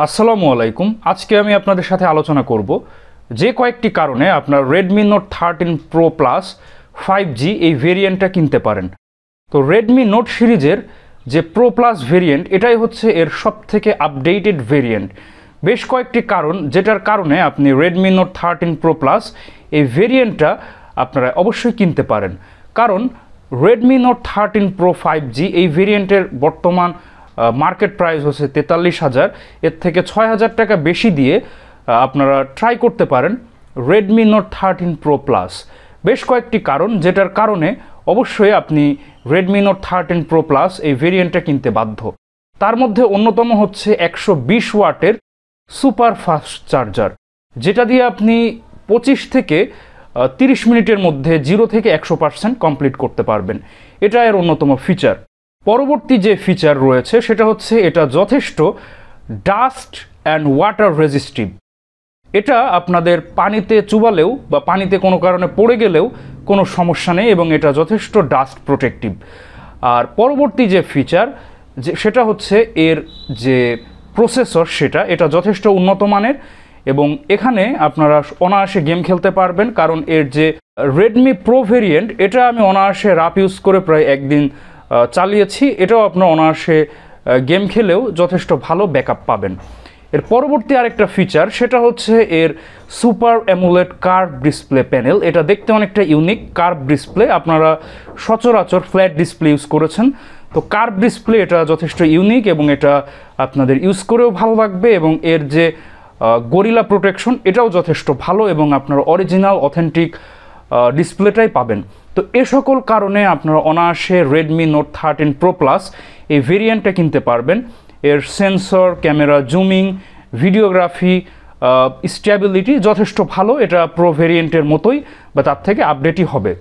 আসসালামু আলাইকুম। আজকে আমি আপনাদের সাথে আলোচনা করব যে কয়েকটি কারণে আপনার Redmi note 13 pro plus 5G এই ভেরিয়েন্টটা কিনতে পারেন। তো রেডমি নোট সিরিজের যে প্রো প্লাস ভেরিয়েন্ট এটাই হচ্ছে এর সবথেকে আপডেটেড ভেরিয়েন্ট। বেশ কয়েকটি কারণ যেটার কারণে আপনি রেডমি নোট 13 প্রো প্লাস এই ভেরিয়েন্টটা আপনারা অবশ্যই কিনতে পারেন। কারণ রেডমি নোট 13 প্রো 5G এই ভেরিয়েন্টের বর্তমান মার্কেট প্রাইস হচ্ছে 43,000, এর থেকে 6,000 টাকা বেশি দিয়ে আপনারা ট্রাই করতে পারেন রেডমি নোট 13 প্রো প্লাস। বেশ কয়েকটি কারণ যেটার কারণে অবশ্যই আপনি রেডমি নোট 13 প্রো প্লাস এই ভেরিয়েন্টটা কিনতে বাধ্য। তার মধ্যে অন্যতম হচ্ছে 120 ওয়াটের সুপার ফাস্ট চার্জার, যেটা দিয়ে আপনি 25 থেকে 30 মিনিটের মধ্যে 0 থেকে 100% কমপ্লিট করতে পারবেন। এটা এর অন্যতম ফিচার। পরবর্তী যে ফিচার রয়েছে সেটা হচ্ছে এটা যথেষ্ট ডাস্ট অ্যান্ড ওয়াটার রেজিস্টিভ। এটা আপনাদের পানিতে চুবালেও বা পানিতে কোনো কারণে পড়ে গেলেও কোনো সমস্যা নেই এবং এটা যথেষ্ট ডাস্ট প্রোটেক্টিভ। আর পরবর্তী যে ফিচার সেটা হচ্ছে এর যে প্রসেসর এটা যথেষ্ট উন্নত মানের এবং এখানে আপনারা অনায়াসে গেম খেলতে পারবেন। কারণ এর যে রেডমি প্রো ভেরিয়েন্ট এটা আমি অনায়াসে রাপ ইউজ করে প্রায় একদিন চালিয়েছি, এটাও আপনার অনায়াসে গেম খেলেও যথেষ্ট ভালো ব্যাকআপ পাবেন। এর পরবর্তী আরেকটা ফিচার সেটা হচ্ছে এর super AMOLED curve display panel. এটা দেখতে অনেকটা ইউনিক। কার্ভ ডিসপ্লে, আপনারা সচরাচর ফ্ল্যাট ডিসপ্লে ইউজ করেছেন, তো কার্ভ ডিসপ্লে এটা যথেষ্ট ইউনিক এবং এটা আপনাদের ইউজ করেও ভালো লাগবে এবং এর যে গরিলা প্রোটেকশন এটাও যথেষ্ট ভালো এবং আপনারা অরিজিনাল অথেন্টিক ডিসপ্লেটাই পাবেন। তো এ সকল কারণে আপনারা অনায়াসে রেডমি নোট 13 প্রো প্লাস এই ভেরিয়েন্টটা কিনতে পারবেন। এর sensor, camera, zooming, videography, stability যথেষ্ট ভালো। এটা প্রো ভেরিয়েন্টের মতোই বা তার থেকে আপডেটই হবে।